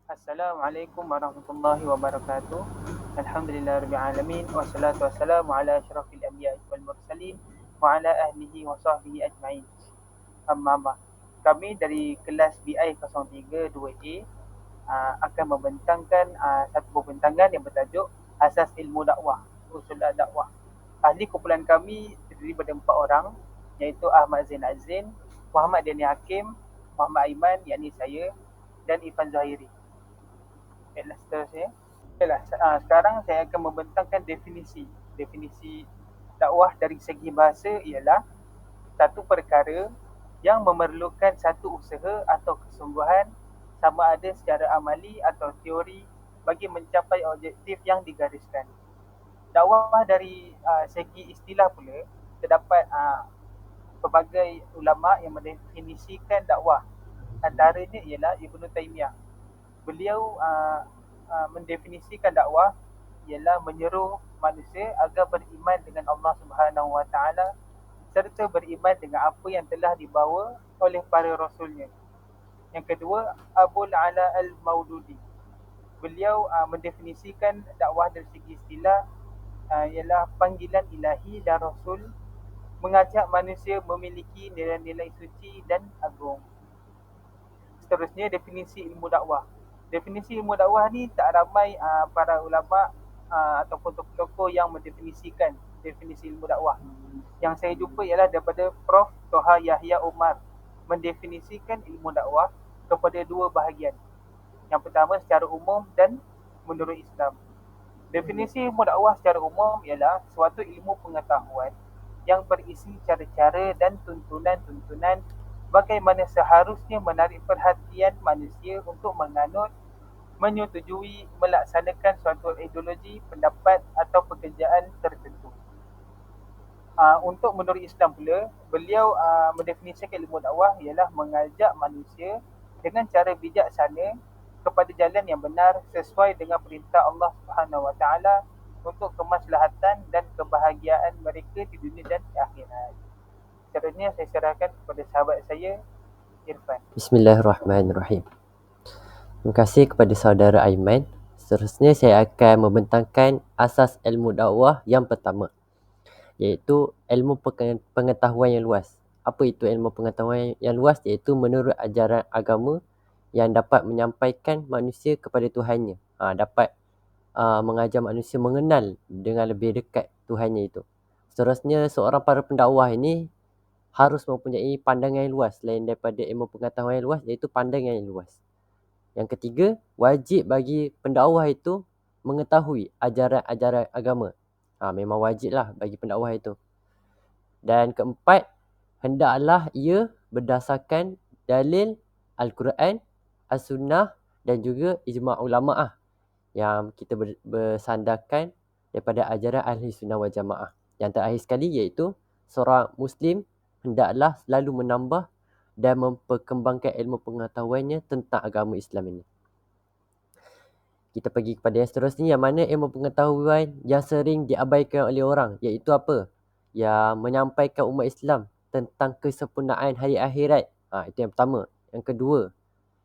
Assalamualaikum warahmatullahi wabarakatuh. Alhamdulillahirabbil alamin wassalatu wassalamu ala asyrafil anbiya'i wal mursalin wa ala ahlihi wa sahbihi ajma'in. Amma ba'd. Kami dari kelas BI 03 2A akan membentangkan satu pembentangan yang bertajuk Asas Ilmu Dakwah, Usul Dakwah. Ahli kumpulan kami terdiri daripada 4 orang, iaitu Ahmad Zain Azin, Muhammad Dani Hakim, Muhammad Aiman, yakni saya, dan Ifan Zahiri. Baiklah, seterusnya. Baiklah, sekarang saya akan membentangkan definisi. Definisi dakwah dari segi bahasa ialah satu perkara yang memerlukan satu usaha atau kesungguhan, sama ada secara amali atau teori, bagi mencapai objektif yang digariskan. Dakwah dari segi istilah pula, terdapat pelbagai ulama yang mendefinisikan dakwah. Antaranya ialah Ibnu Taimiyah. Beliau mendefinisikan dakwah ialah menyeru manusia agar beriman dengan Allah Subhanahu Wa Taala serta beriman dengan apa yang telah dibawa oleh para rasulnya. Yang kedua, Abul Ala Al-Maududi. Beliau mendefinisikan dakwah dari segi istilah ialah panggilan ilahi dan rasul mengajak manusia memiliki nilai-nilai suci dan agung. Seterusnya, definisi ilmu dakwah. Definisi ilmu dakwah ni tak ramai para ulama ataupun tokoh-tokoh yang mendefinisikan definisi ilmu dakwah. Yang saya jumpa ialah daripada Prof. Toha Yahya Umar mendefinisikan ilmu dakwah kepada dua bahagian. Yang pertama secara umum dan menurut Islam. Definisi ilmu dakwah secara umum ialah suatu ilmu pengetahuan yang berisi cara-cara dan tuntunan-tuntunan bagaimana seharusnya menarik perhatian manusia untuk menganut, menyetujui, melaksanakan suatu ideologi, pendapat atau pekerjaan tertentu. Untuk menurut Islam pula, beliau mendefinisikan ilmu dakwah ialah mengajak manusia dengan cara bijaksana kepada jalan yang benar sesuai dengan perintah Allah Subhanahu Wa Taala untuk kemaslahatan dan kebahagiaan mereka di dunia dan di akhirat. Seterusnya saya serahkan kepada sahabat saya, Irfan. Bismillahirrahmanirrahim. Terima kasih kepada saudara Aiman. Seterusnya saya akan membentangkan asas ilmu dakwah yang pertama, iaitu ilmu pengetahuan yang luas. Apa itu ilmu pengetahuan yang luas? Iaitu menurut ajaran agama yang dapat menyampaikan manusia kepada Tuhannya. Dapat mengajar manusia mengenal dengan lebih dekat Tuhannya itu. Seterusnya, seorang para pendakwah ini harus mempunyai pandangan yang luas selain daripada ilmu pengetahuan yang luas, iaitu pandangan yang luas. Yang ketiga, wajib bagi pendakwah itu mengetahui ajaran-ajaran agama. Memang wajiblah bagi pendakwah itu. Dan keempat, hendaklah ia berdasarkan dalil Al-Quran, As-Sunnah dan juga ijma' ulama' yang kita bersandarkan daripada ajaran Ahli Sunnah wal Jamaah. Yang terakhir sekali iaitu seorang Muslim hendaklah selalu menambah dan memperkembangkan ilmu pengetahuannya tentang agama Islam ini. Kita pergi kepada yang seterusnya, yang mana ilmu pengetahuan yang sering diabaikan oleh orang, iaitu apa? Yang menyampaikan umat Islam tentang kesempurnaan hari akhirat. Itu yang pertama. Yang kedua,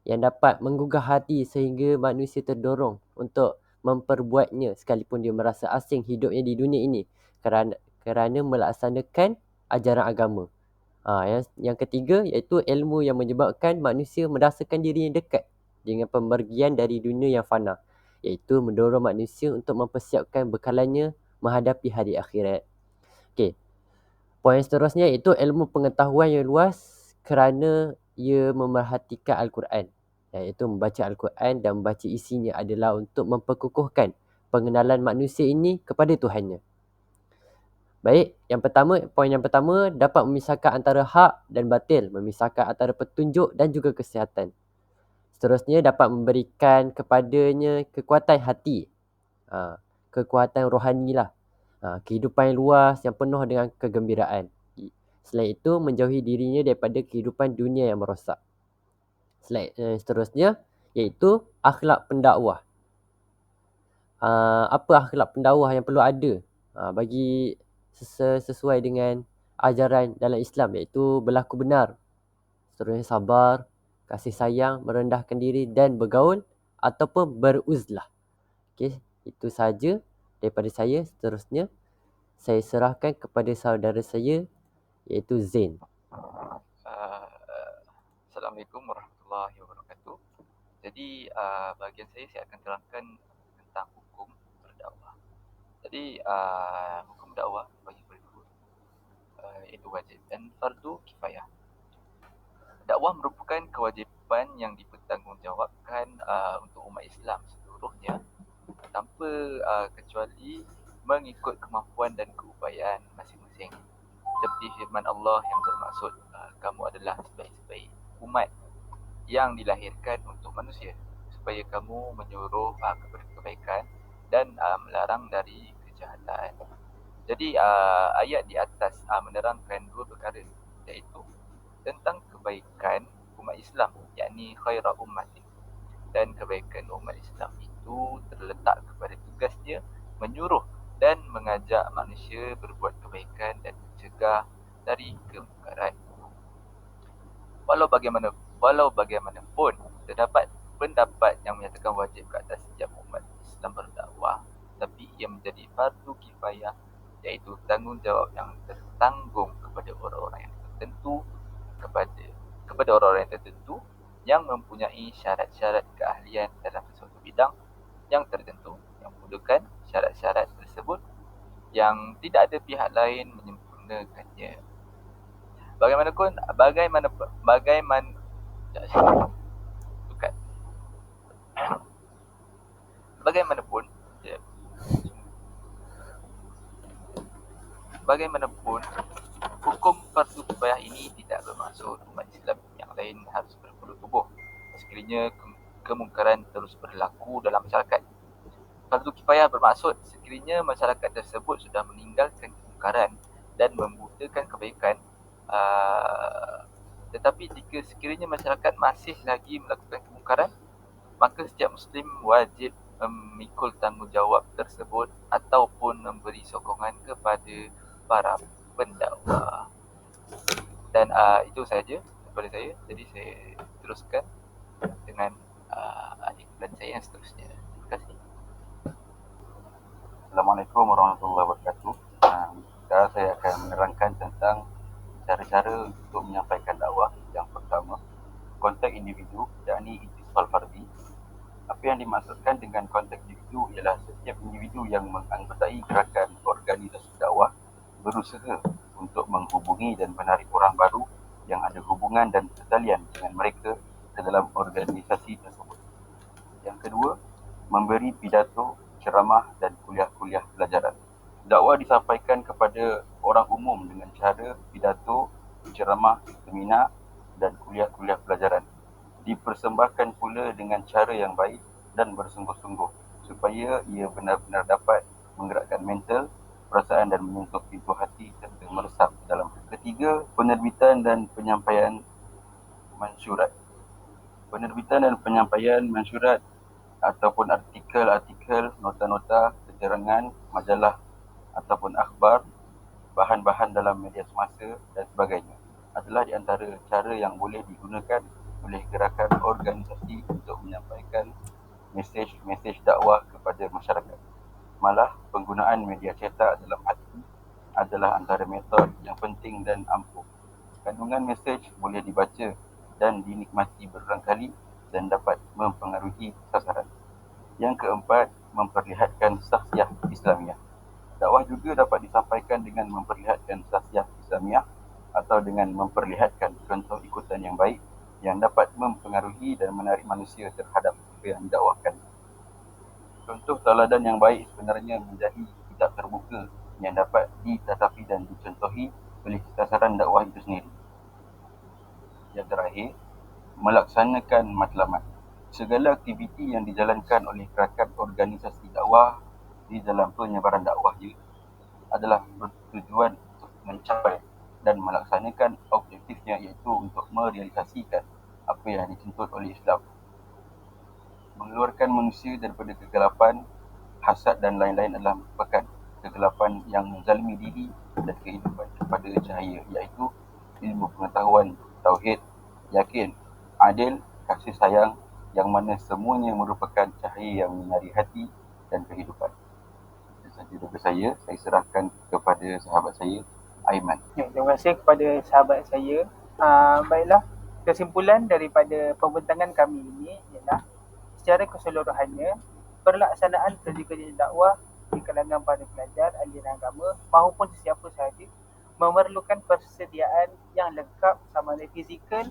yang dapat menggugah hati sehingga manusia terdorong untuk memperbuatnya sekalipun dia merasa asing hidupnya di dunia ini kerana melaksanakan ajaran agama. Yang ketiga iaitu ilmu yang menyebabkan manusia merasakan dirinya dekat dengan pemergian dari dunia yang fana, iaitu mendorong manusia untuk mempersiapkan bekalannya menghadapi hari akhirat. Okey. Poin seterusnya iaitu ilmu pengetahuan yang luas kerana ia memerhatikan Al-Quran, iaitu membaca Al-Quran dan membaca isinya adalah untuk memperkukuhkan pengenalan manusia ini kepada Tuhannya. Baik, poin yang pertama dapat memisahkan antara hak dan batil, memisahkan antara petunjuk dan juga kesihatan. Seterusnya dapat memberikan kepadanya kekuatan hati, kekuatan rohani lah, kehidupan yang luas yang penuh dengan kegembiraan. Selain itu, menjauhi dirinya daripada kehidupan dunia yang merosak. Seterusnya iaitu akhlak pendakwah. Apa akhlak pendakwah yang perlu ada bagi sesuai dengan ajaran dalam Islam, iaitu berlaku benar, seterusnya sabar, kasih sayang, merendahkan diri dan bergaul ataupun beruzlah. Okey, itu saja daripada saya. Seterusnya saya serahkan kepada saudara saya iaitu Zain. Uh, Assalamualaikum warahmatullahi wabarakatuh. Jadi bahagian saya akan terangkan tentang hukum berdakwah. Jadi hukum dakwah bagi berdua iaitu wajib dan fardu kifayah. Dakwah merupakan kewajipan yang dipertanggungjawabkan untuk umat Islam seluruhnya tanpa kecuali mengikut kemampuan dan keupayaan masing-masing. Seperti firman Allah yang bermaksud kamu adalah sebaik-baik umat yang dilahirkan untuk manusia supaya kamu menyuruh kepada kebaikan dan melarang dari kejahatan. Jadi ayat di atas menerangkan dua perkara, iaitu tentang kebaikan umat Islam, yakni khaira ummatin, dan kebaikan umat Islam itu terletak kepada tugasnya menyuruh dan mengajak manusia berbuat kebaikan dan mencegah dari kemungkaran. Walau bagaimanapun terdapat pendapat yang menyatakan wajib ke atas setiap umat Islam berdakwah, tapi ia menjadi fardu kifayah, iaitu tanggungjawab yang tertanggung kepada orang-orang yang tertentu kepada orang-orang yang tertentu yang mempunyai syarat-syarat keahlian dalam sesuatu bidang yang tertentu, yang membutuhkan syarat-syarat tersebut yang tidak ada pihak lain menyempurnakannya. Bagaimanapun, hukum fardu kifayah ini tidak bermaksud umat Islam yang lain harus berpeluh tubuh sekiranya kemungkaran terus berlaku dalam masyarakat. Fardu kifayah bermaksud sekiranya masyarakat tersebut sudah meninggalkan kemungkaran dan membutuhkan kebaikan, tetapi jika sekiranya masyarakat masih lagi melakukan kemungkaran, maka setiap Muslim wajib memikul tanggungjawab tersebut ataupun memberi sokongan kepada para pendakwah. Dan itu saja daripada saya. Jadi saya teruskan dengan adik dan saya yang seterusnya. Terima kasih. Assalamualaikum warahmatullahi wabarakatuh. Sekarang saya akan menerangkan tentang cara-cara untuk menyampaikan dakwah. Yang pertama, konteks individu, yakni ittisal fardi. Apa yang dimaksudkan dengan konteks individu ialah setiap individu yang menganggotai gerakan organisasi dakwah berusaha untuk menghubungi dan menarik orang baru yang ada hubungan dan ketalian dengan mereka ke dalam organisasi tersebut. Yang kedua, memberi pidato, ceramah dan kuliah-kuliah pelajaran. Dakwah disampaikan kepada orang umum dengan cara pidato, ceramah, seminar dan kuliah-kuliah pelajaran. Dipersembahkan pula dengan cara yang baik dan bersungguh-sungguh supaya ia benar-benar dapat menggerakkan mental, perasaan dan menyentuh pintu hati serta meresap dalam. Ketiga, penerbitan dan penyampaian mansyurat. Penerbitan dan penyampaian mansyurat ataupun artikel-artikel, nota-nota, keterangan, majalah ataupun akhbar, bahan-bahan dalam media semasa dan sebagainya adalah di antara cara yang boleh digunakan oleh gerakan organisasi untuk menyampaikan mesej-mesej dakwah kepada masyarakat. Malah, penggunaan media cetak dalam hal ini adalah antara metod yang penting dan ampuh. Kandungan mesej boleh dibaca dan dinikmati berulang kali dan dapat mempengaruhi sasaran. Yang keempat, memperlihatkan syakhsiah Islamiah. Dakwah juga dapat disampaikan dengan memperlihatkan syakhsiah Islamiah atau dengan memperlihatkan contoh ikutan yang baik yang dapat mempengaruhi dan menarik manusia terhadap apa yang didakwahkan. Contoh tauladan yang baik sebenarnya menjadi kitab terbuka yang dapat ditatapi dan dicontohi oleh sasaran dakwah itu sendiri. Yang terakhir, melaksanakan matlamat. Segala aktiviti yang dijalankan oleh gerakan organisasi dakwah di dalam penyebaran dakwah adalah bertujuan untuk mencapai dan melaksanakan objektifnya, iaitu untuk merealisasikan apa yang dituntut oleh Islam. Mengeluarkan manusia daripada kegelapan, hasad dan lain-lain adalah merupakan kegelapan yang menzalimi diri dan kehidupan kepada cahaya, iaitu ilmu pengetahuan, tauhid, yakin, adil, kasih sayang, yang mana semuanya merupakan cahaya yang menyinari hati dan kehidupan. Itu saja daripada saya serahkan kepada sahabat saya, Aiman. Ya, terima kasih kepada sahabat saya. Baiklah, kesimpulan daripada pembentangan kami ini ialah secara keseluruhannya pelaksanaan kerja-kerja dakwah di kalangan para pelajar aliran agama maupun sesiapa sahaja memerlukan persediaan yang lengkap sama ada fizikal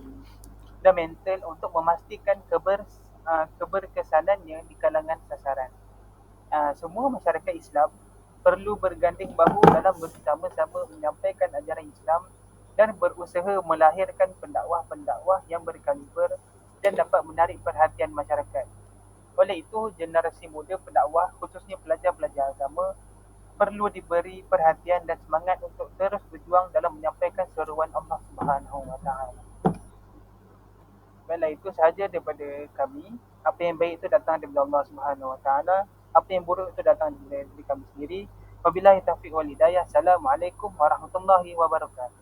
dan mental untuk memastikan keberkesanannya di kalangan sasaran. Semua masyarakat Islam perlu berganding bahu dalam bersama-sama menyampaikan ajaran Islam dan berusaha melahirkan pendakwah-pendakwah yang berkaliber dan dapat menarik perhatian masyarakat. Oleh itu, generasi muda pendakwah, khususnya pelajar-pelajar agama, perlu diberi perhatian dan semangat untuk terus berjuang dalam menyampaikan seruan Allah Subhanahu Wa Taala. Baiklah, itu sahaja daripada kami. Apa yang baik itu datang daripada Allah Subhanahu Wa Taala. Apa yang buruk itu datang dari kami sendiri. Wabillahi taufiq wal hidayah. Assalamualaikum warahmatullahi wabarakatuh.